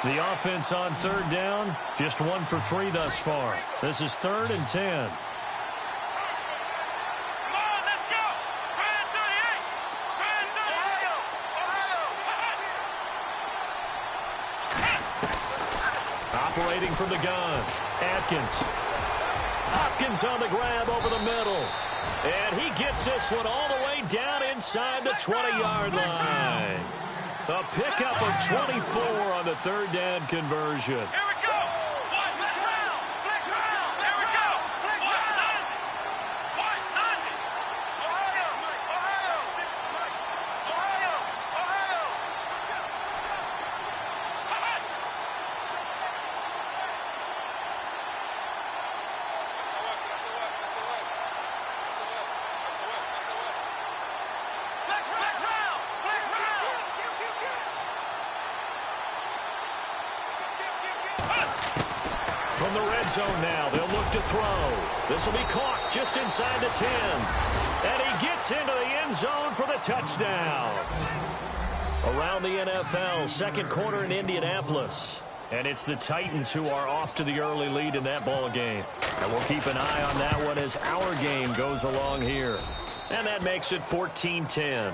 The offense on third down, just 1 for 3 thus far. This is 3rd and 10. Operating from the gun, Atkins. Hopkins on the grab over the middle. And he gets this one all the way down inside the 20-yard line. A pickup of 24 on the third down conversion. Here we go. Flex round. Flex round. Here we go. Flex round. Ohio. From the red zone now, they'll look to throw. This will be caught just inside the 10. And he gets into the end zone for the touchdown. Around the NFL, second quarter in Indianapolis. And it's the Titans who are off to the early lead in that ball game. And we'll keep an eye on that one as our game goes along here. And that makes it 14-10.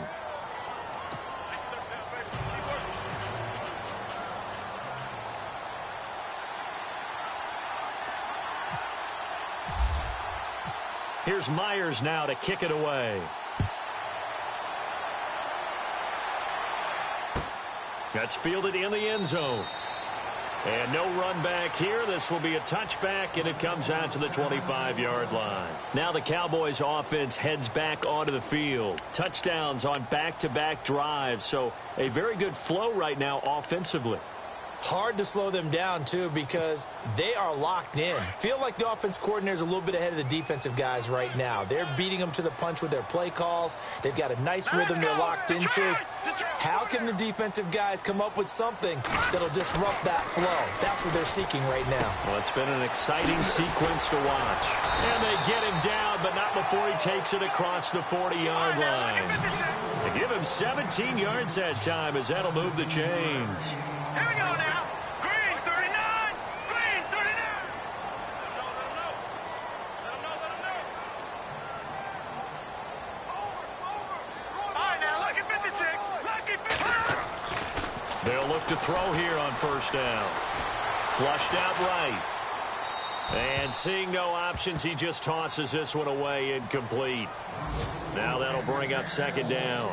Here's Myers now to kick it away. That's fielded in the end zone. And no run back here. This will be a touchback, and it comes out to the 25-yard line. Now the Cowboys offense heads back onto the field. Touchdowns on back-to-back drives, so a very good flow right now offensively. Hard to slow them down, too, because they are locked in. Feel like the offense coordinator is a little bit ahead of the defensive guys right now. They're beating them to the punch with their play calls. They've got a nice rhythm they're locked into. How can the defensive guys come up with something that'll disrupt that flow? That's what they're seeking right now. Well, it's been an exciting sequence to watch. And they get him down, but not before he takes it across the 40-yard line. They give him 17 yards that time as that'll move the chains. Here we go now. Green 39. Green 39. Let him know. All right, now look at 56. Look at 56. They'll look to throw here on first down. Flushed out right. And seeing no options, he just tosses this one away, incomplete. Now that'll bring up second down.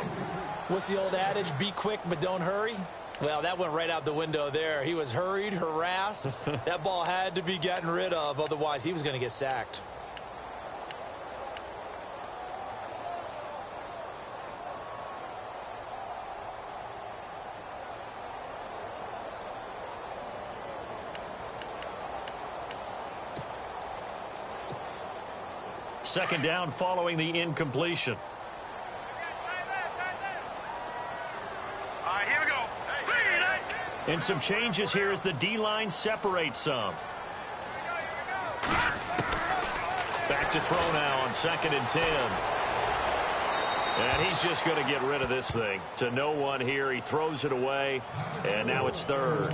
What's the old adage? Be quick, but don't hurry. Well, that went right out the window there. He was hurried, harassed. That ball had to be gotten rid of, otherwise he was going to get sacked. Second down following the incompletion. And some changes here as the D-line separates some. Back to throw now on 2nd and 10. And he's just going to get rid of this thing. To no one here. He throws it away. And now it's 3rd.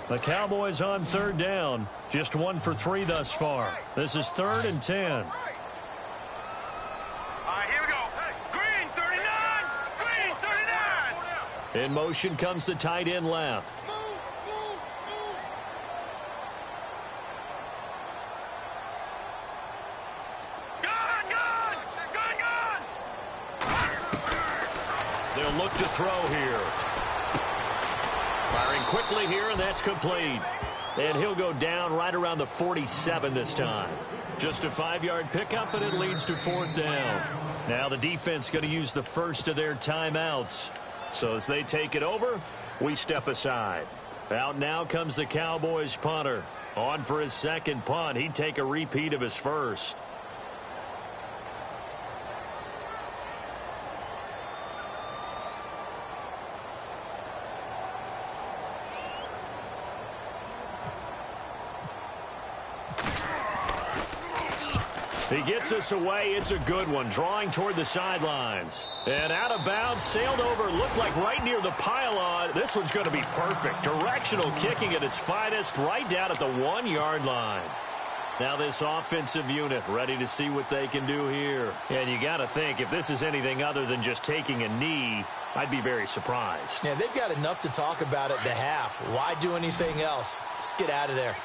The Cowboys on 3rd down. Just 1 for 3 thus far. This is 3rd and 10. In motion comes the tight end left. They'll look to throw here. Firing quickly here, and that's complete. And he'll go down right around the 47 this time. Just a 5-yard pickup, and it leads to 4th down. Now the defense going to use the first of their timeouts. So as they take it over, we step aside. Out now comes the Cowboys punter. On for his second punt. He'd take a repeat of his first. He gets us away. It's a good one, drawing toward the sidelines. And out of bounds, sailed over, looked like right near the pylon. This one's going to be perfect. Directional kicking at its finest, right down at the 1-yard line. Now this offensive unit ready to see what they can do here. And you got to think, if this is anything other than just taking a knee, I'd be very surprised. Yeah, they've got enough to talk about at the half. Why do anything else? Just get out of there.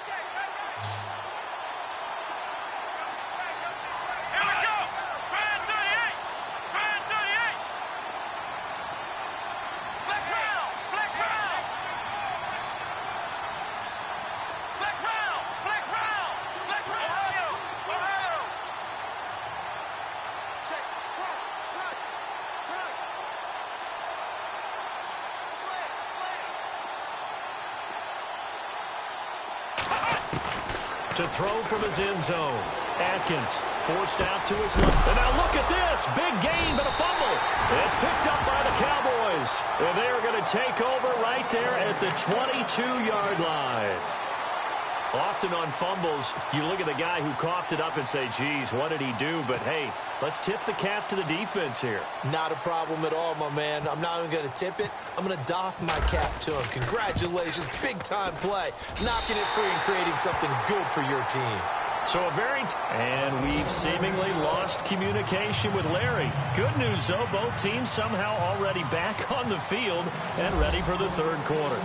To throw from his end zone. Atkins forced out to his left. And now look at this. Big gain, but a fumble. It's picked up by the Cowboys. And they are going to take over right there at the 22-yard line. Often on fumbles, you look at the guy who coughed it up and say, geez, what did he do? But, hey, let's tip the cap to the defense here. Not a problem at all, my man. I'm not even going to tip it. I'm going to doff my cap to him. Congratulations. Big-time play. Knocking it free and creating something good for your team. So and we've seemingly lost communication with Larry. Good news, though, both teams somehow already back on the field and ready for the third quarter.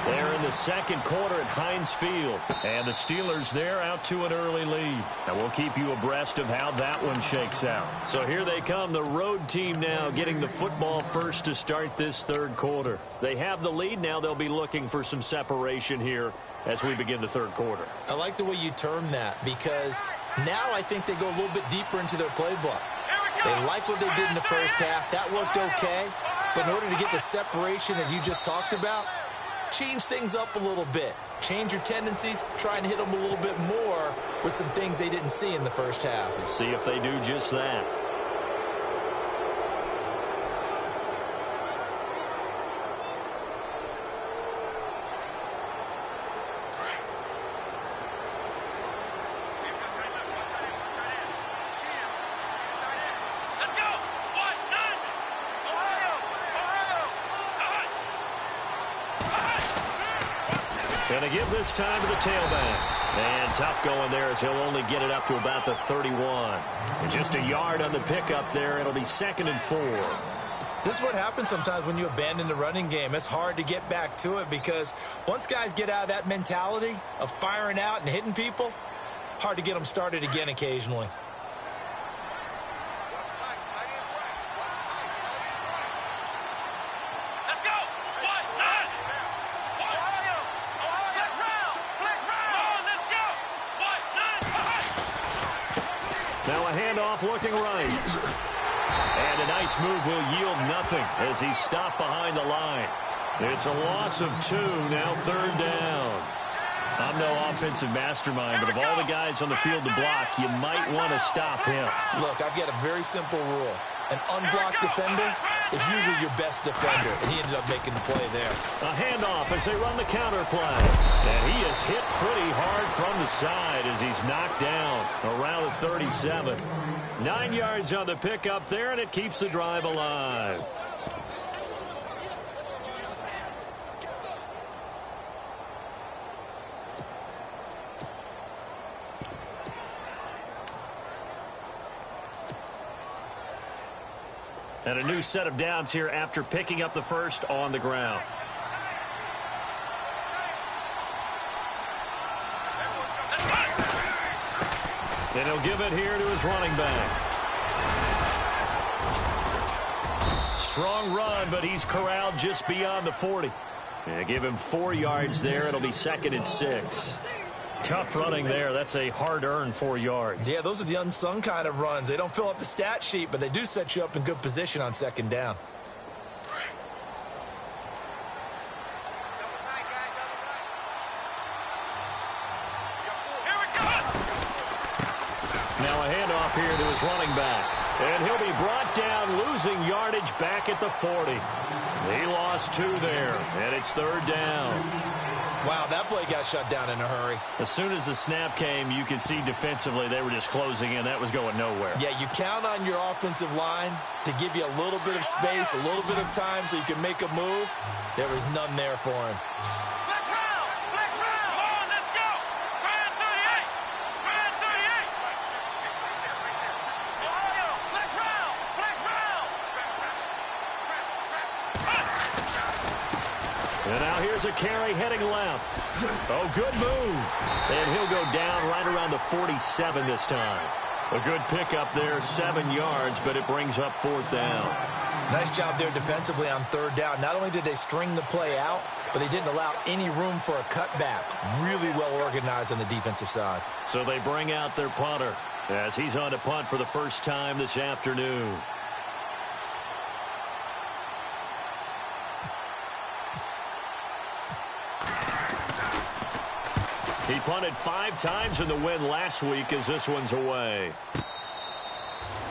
They're in the second quarter at Heinz Field. And the Steelers there out to an early lead. And we'll keep you abreast of how that one shakes out. So here they come, the road team now getting the football first to start this third quarter. They have the lead now. They'll be looking for some separation here as we begin the third quarter. I like the way you term that because now I think they go a little bit deeper into their playbook. They like what they did in the first half. That worked okay. But in order to get the separation that you just talked about, change things up a little bit. Change your tendencies. Try and hit them a little bit more with some things they didn't see in the first half. Let's see if they do just that. Going to give this time to the tailback. And tough going there as he'll only get it up to about the 31. And just a yard on the pickup there. It'll be 2nd and 4. This is what happens sometimes when you abandon the running game. It's hard to get back to it because once guys get out of that mentality of firing out and hitting people, hard to get them started again occasionally. Now a handoff looking right. And a nice move will yield nothing as he's stopped behind the line. It's a loss of 2, now 3rd down. I'm no offensive mastermind, but of all the guys on the field to block, you might want to stop him. Look, I've got a very simple rule. An unblocked defender is usually your best defender, and he ended up making the play there. A handoff as they run the counter play. And he is hit pretty hard from the side as he's knocked down around the 37. 9 yards on the pickup there, and it keeps the drive alive. And a new set of downs here after picking up the first on the ground. And he'll give it here to his running back. Strong run, but he's corralled just beyond the 40. And give him 4 yards there. It'll be 2nd and 6. Tough running there. That's a hard-earned 4 yards. Yeah, those are the unsung kind of runs. They don't fill up the stat sheet, but they do set you up in good position on 2nd down. Now a handoff here to his running back. And he'll be brought down, losing yardage back at the 40. He lost 2 there, and it's 3rd down. Wow, that play got shut down in a hurry. As soon as the snap came, you could see defensively they were just closing in. That was going nowhere. Yeah, you count on your offensive line to give you a little bit of space, a little bit of time so you can make a move. There was none there for him. Flex round! Flex round! Come on, let's go! Grand 38! Grand 38! Ohio, flex round! Flex round! And now here's a carry heading left. Oh, good move. And he'll go down right around the 47 this time. A good pickup there, 7 yards, but it brings up 4th down. Nice job there defensively on 3rd down. Not only did they string the play out, but they didn't allow any room for a cutback. Really well organized on the defensive side. So they bring out their punter as he's on to punt for the first time this afternoon. He punted 5 times in the win last week as this one's away.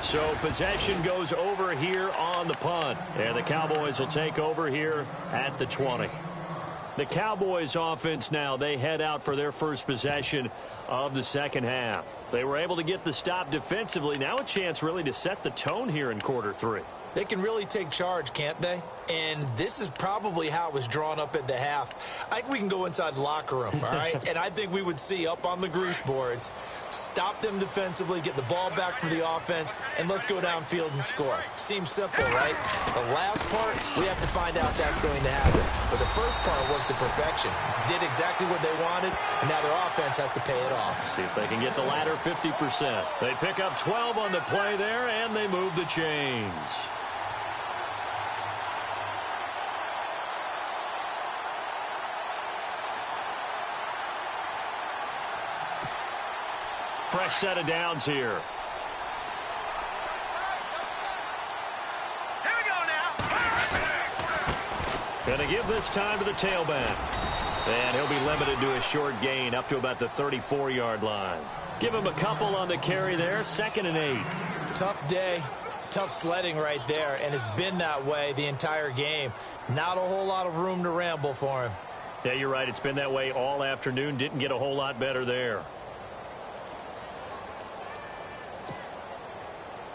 So possession goes over here on the punt. And the Cowboys will take over here at the 20. The Cowboys offense now, they head out for their first possession of the second half. They were able to get the stop defensively. Now a chance really to set the tone here in quarter 3. They can really take charge, can't they? And this is probably how it was drawn up at the half. I think we can go inside the locker room, all right? And I think we would see up on the grease boards, stop them defensively, get the ball back for the offense, and let's go downfield and score. Seems simple, right? The last part, we have to find out that's going to happen. But the first part worked to perfection. Did exactly what they wanted, and now their offense has to pay it off. See if they can get the latter 50%. They pick up 12 on the play there, and they move the chains. Fresh set of downs here. Here we go now. Gonna give this time to the tailback. And he'll be limited to a short gain up to about the 34-yard line. Give him a couple on the carry there. 2nd and 8. Tough day. Tough sledding right there, and it's been that way the entire game. Not a whole lot of room to ramble for him. Yeah, you're right. It's been that way all afternoon. Didn't get a whole lot better there.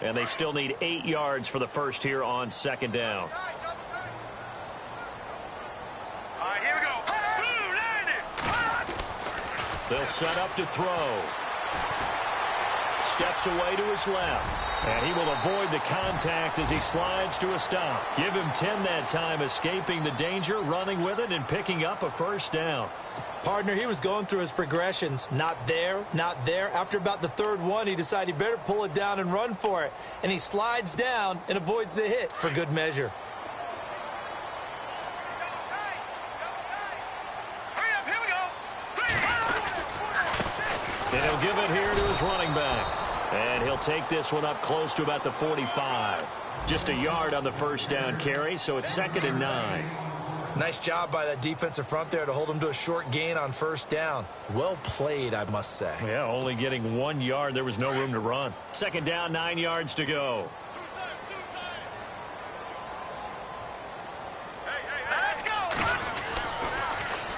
And they still need 8 yards for the first here on 2nd down. All right, here we go. Blue, land it. They'll set up to throw. Steps away to his left. And he will avoid the contact as he slides to a stop. Give him 10 that time, escaping the danger, running with it, and picking up a 1st down. Partner, he was going through his progressions. Not there, not there. After about the 3rd one, he decided he better pull it down and run for it. And he slides down and avoids the hit for good measure. Hurry up, here we go. And he'll give it here to his running back. And he'll take this one up close to about the 45. Just a yard on the 1st down carry, so it's 2nd and 9. Nice job by that defensive front there to hold him to a short gain on 1st down. Well played, I must say. Yeah, only getting 1 yard. There was no room to run. 2nd down, 9 yards to go. Let's go.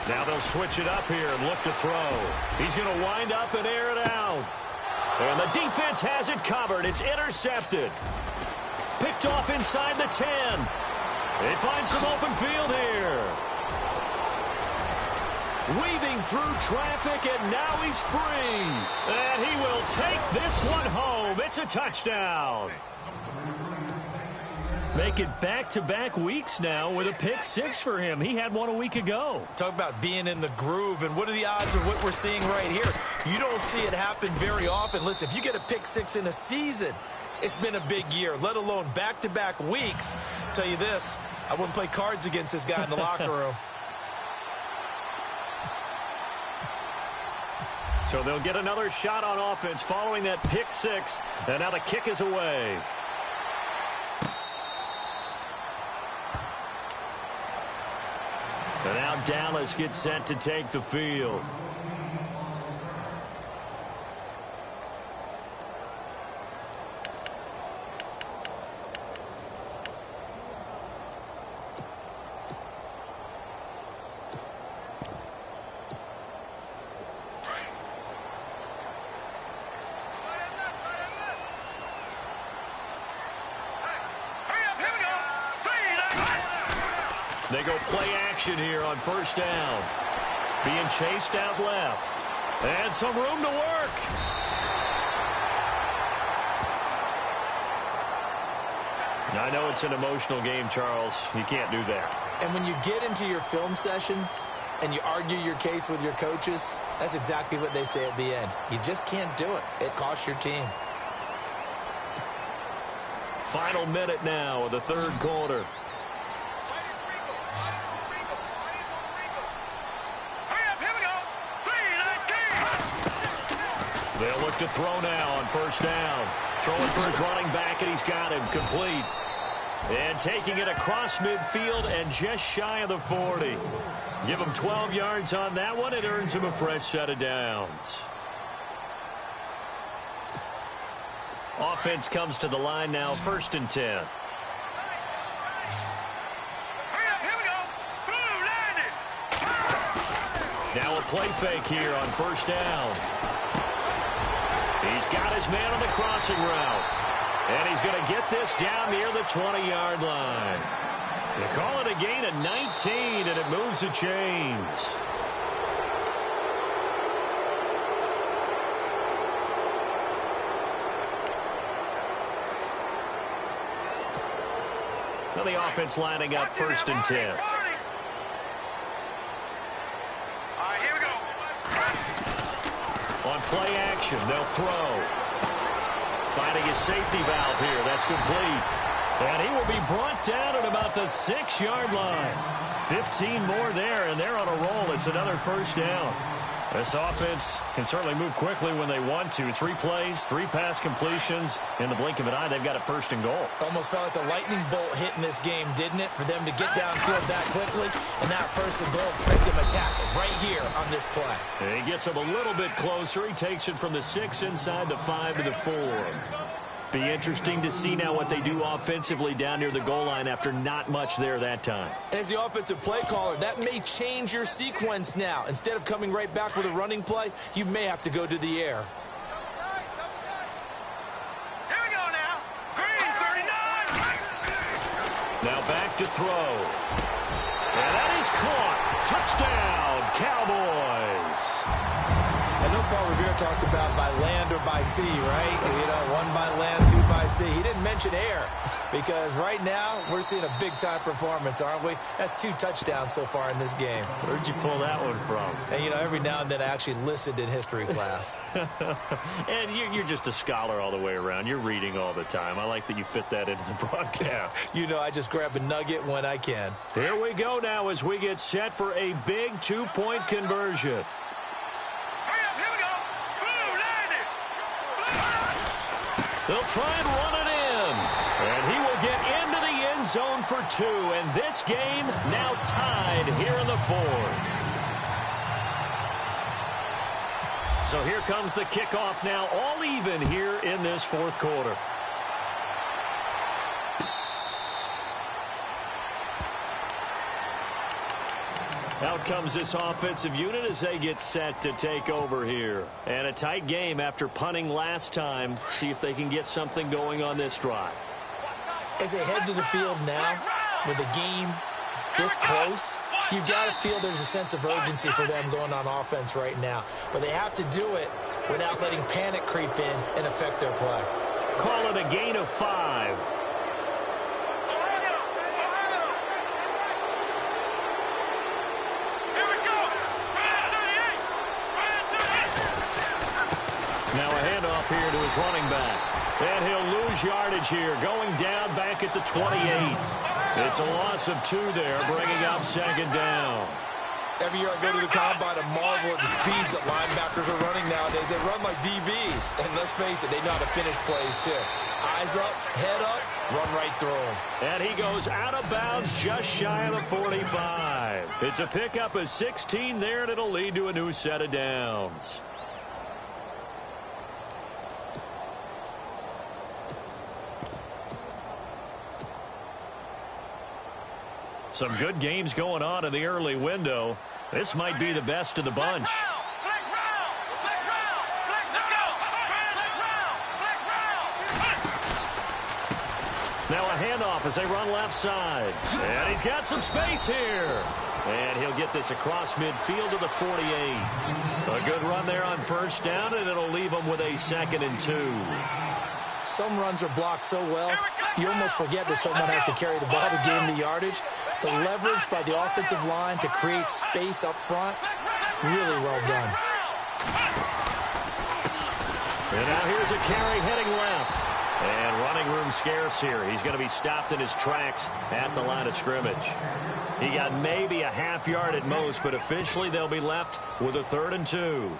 Now they'll switch it up here and look to throw. He's going to wind up and air it out. And the defense has it covered. It's intercepted. Picked off inside the 10. They find some open field here. Weaving through traffic, and now he's free. And he will take this one home. It's a touchdown. Make it back-to-back weeks now with a pick 6 for him. He had one a week ago. Talk about being in the groove, and what are the odds of what we're seeing right here? You don't see it happen very often. Listen, if you get a pick 6 in a season, it's been a big year, let alone back-to-back weeks. I'll tell you this, I wouldn't play cards against this guy in the locker room. So they'll get another shot on offense following that pick 6, and now the kick is away. And now Dallas gets set to take the field. They go play action here on first down. Being chased out left. And some room to work. I know it's an emotional game, Charles. You can't do that. And when you get into your film sessions and you argue your case with your coaches, that's exactly what they say at the end. You just can't do it. It costs your team. Final minute now of the third quarter. They'll look to throw now on first down. Throwing for his running back, and he's got him complete. And taking it across midfield and just shy of the 40. Give him 12 yards on that one. It earns him a fresh set of downs. Offense comes to the line now, 1st and 10. Now a play fake here on first down. He's got his man on the crossing route. And he's going to get this down near the 20-yard line. They call it a gain of 19, and it moves the chains. Now the offense lining up 1st and 10. On play action, they'll throw. Finding his safety valve here. That's complete. And he will be brought down at about the 6-yard line. 15 more there, and they're on a roll. It's another first down. This offense can certainly move quickly when they want to. 3 plays, 3 pass completions. In the blink of an eye, they've got it 1st and goal. Almost felt like a lightning bolt hit in this game, didn't it? For them to get downfield that quickly. And now 1st and goal. Expect them to tackle right here on this play. And he gets him a little bit closer. He takes it from the 6 inside the 5 to the 4. Be interesting to see now what they do offensively down near the goal line after not much there that time. As the offensive play caller, that may change your sequence now. Instead of coming right back with a running play, you may have to go to the air. Here we go now. Green 39. Now back to throw. And that is caught. Touchdown, Cowboys. I know Paul Revere talked about by land or by sea, right? You know, 1 by land, 2 by sea. He didn't mention air because right now we're seeing a big-time performance, aren't we? That's 2 touchdowns so far in this game. Where'd you pull that one from? And, you know, every now and then I actually listened in history class. And you're just a scholar all the way around. You're reading all the time. I like that you fit that into the broadcast. You know, I just grab a nugget when I can. Here we go now as we get set for a big 2-point conversion. They'll try and run it in. And he will get into the end zone for 2. And this game now tied here in the 4th. So here comes the kickoff now, all even here in this 4th quarter. Out comes this offensive unit as they get set to take over here. And a tight game after punting last time. See if they can get something going on this drive. As they head to the field now, with the game this close, you've got to feel there's a sense of urgency for them going on offense right now. But they have to do it without letting panic creep in and affect their play. Call it a gain of 5. Now a handoff here to his running back. And he'll lose yardage here, going down back at the 28. It's a loss of 2 there, bringing up 2nd down. Every year I go to the combine and marvel at the speeds that linebackers are running nowadays. They run like DBs. And let's face it, they know how to finish plays too. Eyes up, head up, run right through them. And he goes out of bounds just shy of the 45. It's a pickup of 16 there, and it'll lead to a new set of downs. Some good games going on in the early window. This might be the best of the bunch. Now a handoff handoff as they run left side. And he's got some space here. And he'll get this across midfield to the 48. A good run there on first down, and it'll leave them with a 2nd and 2. Some runs are blocked so well, you almost forget that someone has to carry the ball to gain the yardage. The leverage by the offensive line to create space up front, really well done. And now here's a carry heading left. And running room scarce here. He's going to be stopped in his tracks at the line of scrimmage. He got maybe a half yard at most, but officially they'll be left with a 3rd and 2.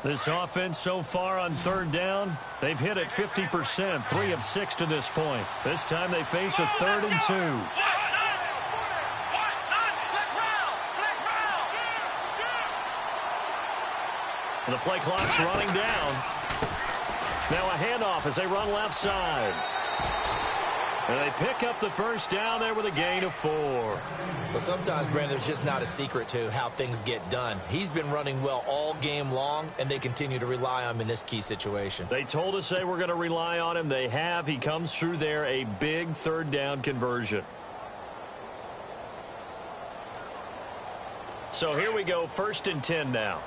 This offense so far on 3rd down, they've hit it 50%, 3 of 6 to this point. This time they face a 3rd and 2. And the play clock's running down. Now a handoff as they run left side. And they pick up the first down there with a gain of 4. Well, sometimes, Brandon, there's just not a secret to how things get done. He's been running well all game long, and they continue to rely on him in this key situation. They told us they were going to rely on him. They have. He comes through there, a big 3rd down conversion. So here we go, 1st and 10 now.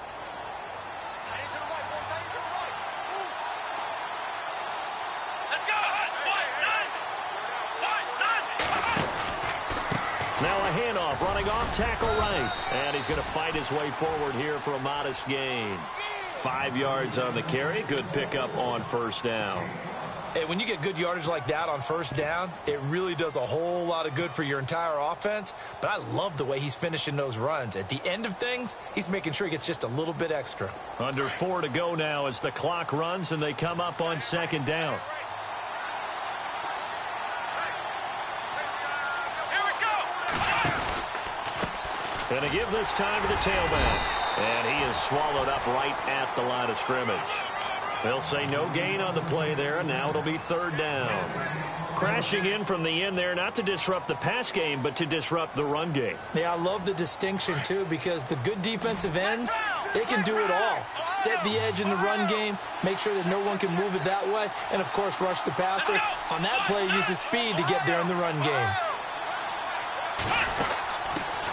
Now a handoff, running off tackle right. And he's going to fight his way forward here for a modest gain. 5 yards on the carry. Good pickup on first down. Hey, when you get good yardage like that on first down, it really does a whole lot of good for your entire offense. But I love the way he's finishing those runs. At the end of things, he's making sure he gets just a little bit extra. Under 4 to go now as the clock runs and they come up on 2nd down. And to give this time to the tailback. And he is swallowed up right at the line of scrimmage. They'll say no gain on the play there, and now it'll be 3rd down. Crashing in from the end there, not to disrupt the pass game, but to disrupt the run game. Yeah, I love the distinction, too, because the good defensive ends, they can do it all. Set the edge in the run game, make sure that no one can move it that way, and, of course, rush the passer. On that play, use his speed to get there in the run game.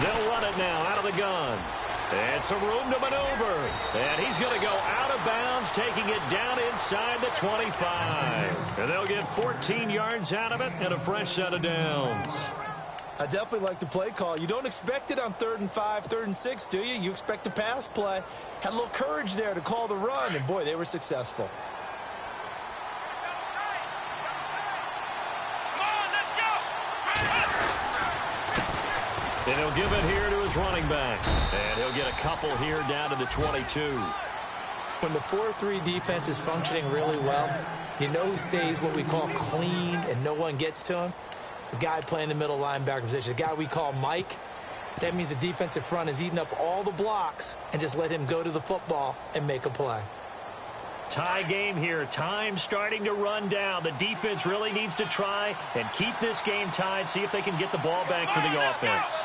They'll run it now out of the gun. And some room to maneuver. And he's going to go out of bounds, taking it down inside the 25. And they'll get 14 yards out of it and a fresh set of downs. I definitely like the play call. You don't expect it on 3rd and 5, 3rd and 6, do you? You expect a pass play. Had a little courage there to call the run, and, boy, they were successful. And he'll give it here to his running back. And he'll get a couple here down to the 22. When the 4-3 defense is functioning really well, you know who stays what we call clean and no one gets to him? The guy playing the middle linebacker position, the guy we call Mike. That means the defensive front is eating up all the blocks and just let him go to the football and make a play. Tie game here. Time starting to run down. The defense really needs to try and keep this game tied, see if they can get the ball back for the offense.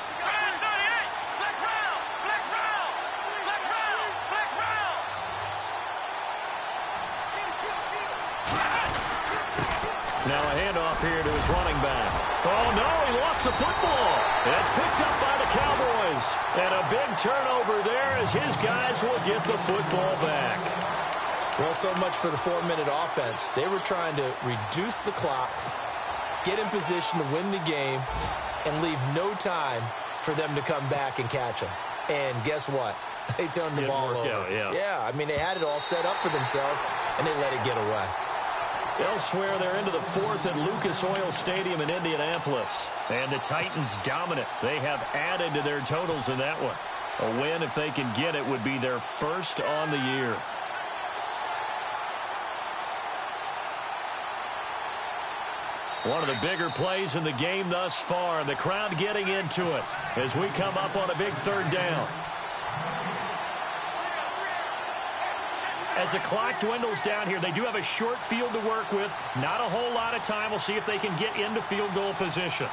Now a handoff here to his running back. Oh, no, he lost the football. It's picked up by the Cowboys. And a big turnover there as his guys will get the football back. Well, so much for the 4-minute offense. They were trying to reduce the clock, get in position to win the game, and leave no time for them to come back and catch them. And guess what? They turned the ball over. Yeah, I mean, they had it all set up for themselves, and they let it get away. Elsewhere, they're into the 4th at Lucas Oil Stadium in Indianapolis. And the Titans dominant. They have added to their totals in that one. A win, if they can get it, would be their first on the year. One of the bigger plays in the game thus far. The crowd getting into it as we come up on a big 3rd down. As the clock dwindles down here, they do have a short field to work with. Not a whole lot of time. We'll see if they can get into field goal position.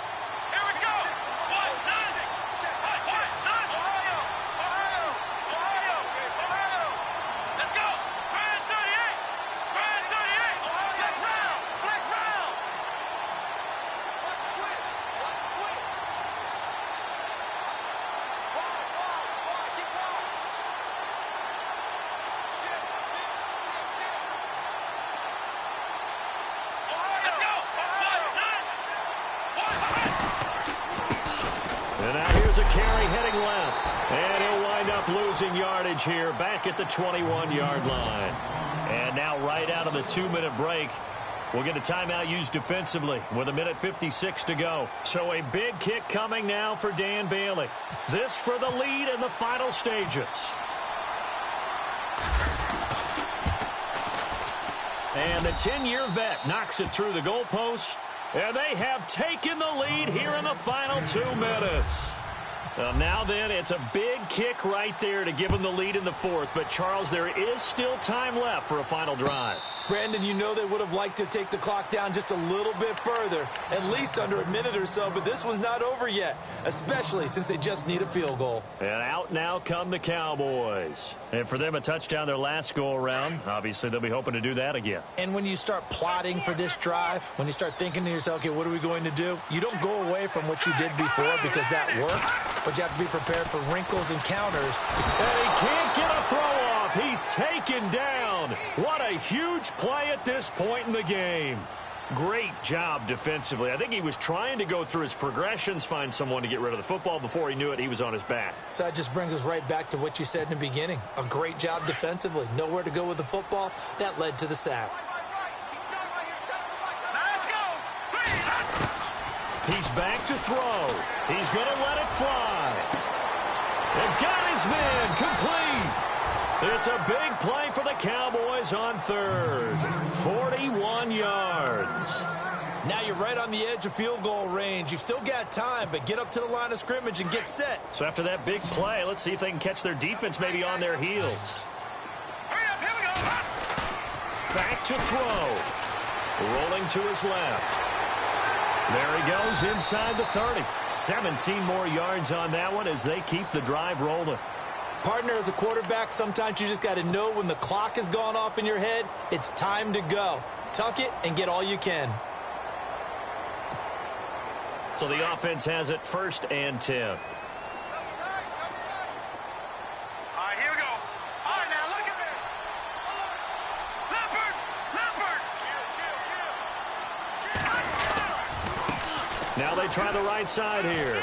And now here's a carry heading left. And he'll wind up losing yardage here back at the 21-yard line. And now right out of the 2-minute break, we'll get a timeout used defensively with 1:56 to go. So a big kick coming now for Dan Bailey. This for the lead in the final stages. And the 10-year vet knocks it through the goalpost. And they have taken the lead here in the final 2 minutes. Now then, it's a big kick right there to give them the lead in the fourth. But, Charles, there is still time left for a final drive. Brandon, you know they would have liked to take the clock down just a little bit further, at least under a minute or so, but this one's not over yet, especially since they just need a field goal. And out now come the Cowboys. And for them, a touchdown their last go-around. Obviously, they'll be hoping to do that again. And when you start plotting for this drive, when you start thinking to yourself, okay, what are we going to do? You don't go away from what you did before because that worked, but you have to be prepared for wrinkles and counters. And he can't get a throw off. He's taken down. What a huge play at this point in the game. Great job defensively. I think he was trying to go through his progressions, find someone to get rid of the football. Before he knew it, he was on his back. So that just brings us right back to what you said in the beginning. A great job defensively. Nowhere to go with the football. That led to the sack. He's back to throw. He's going to let it fly. And got his man complete. It's a big play for the Cowboys on third. 41 yards. Now you're right on the edge of field goal range. You've still got time, but get up to the line of scrimmage and get set. So after that big play, let's see if they can catch their defense maybe on their heels. Here we go. Back to throw. Rolling to his left. There he goes inside the 30. 17 more yards on that one as they keep the drive rolling. Partner, as a quarterback, sometimes you just got to know when the clock has gone off in your head, it's time to go. Tuck it and get all you can. So the offense has it 1st and 10. All right, here we go. All right, now look at this. Leopard. Now they try the right side here.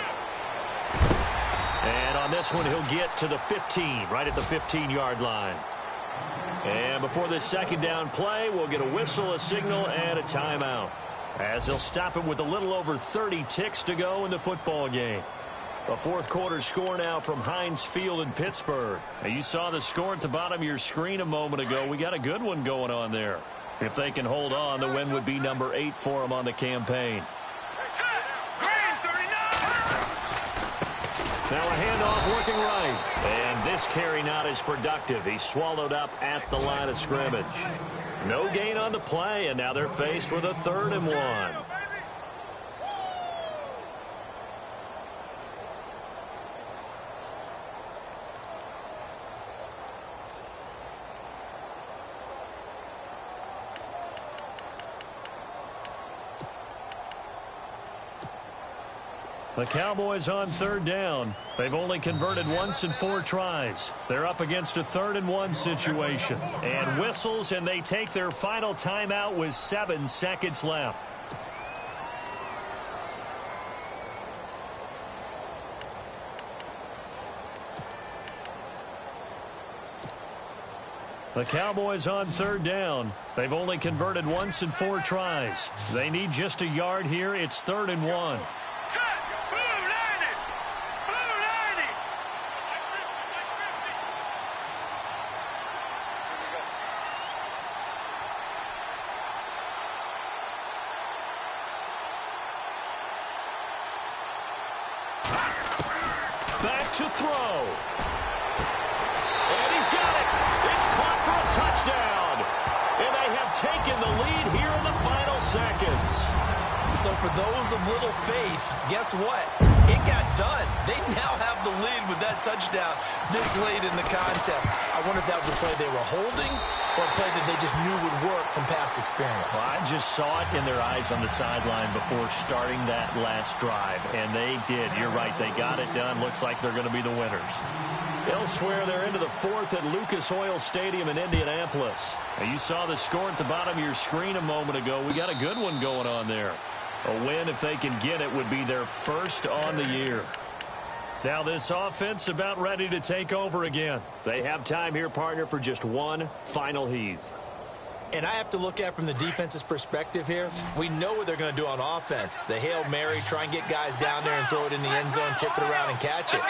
And on this one, he'll get to the 15, right at the 15-yard line. And before this second down play, we'll get a whistle, a signal, and a timeout, as they'll stop him with a little over 30 ticks to go in the football game. A fourth quarter score now from Heinz Field in Pittsburgh. Now, you saw the score at the bottom of your screen a moment ago. We got a good one going on there. If they can hold on, the win would be number 8 for them on the campaign. Now a handoff working right. And this carry not as productive. He's swallowed up at the line of scrimmage. No gain on the play, and now they're faced with a 3rd and 1. The Cowboys on 3rd down. They've only converted once in 4 tries. They're up against a 3rd and 1 situation. And whistles, and they take their final timeout with 7 seconds left. The Cowboys on 3rd down. They've only converted once in 4 tries. They need just a yard here. It's 3rd and 1. Back to throw. And he's got it. It's caught for a touchdown. And they have taken the lead here in the final seconds. So for those of little faith, guess what? It got done. They now have the lead with that touchdown this late in the contest. I wonder if that was a play they were holding or a play that they just knew would work from past experience. Well, I just saw it in their eyes on the sideline before starting that last drive, and they did. You're right. They got it done. Looks like they're going to be the winners. Elsewhere, they're into the 4th at Lucas Oil Stadium in Indianapolis. Now, you saw the score at the bottom of your screen a moment ago. We got a good one going on there. A win, if they can get it, would be their 1st on the year. Now this offense about ready to take over again. They have time here, partner, for just one final heave. And I have to look at from the defense's perspective here. We know what they're going to do on offense. The Hail Mary, try and get guys down there and throw it in the end zone, tip it around and catch it.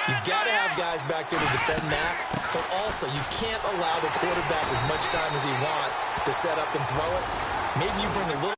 You've got to have guys back there to defend that, but also you can't allow the quarterback as much time as he wants to set up and throw it. Maybe you bring a little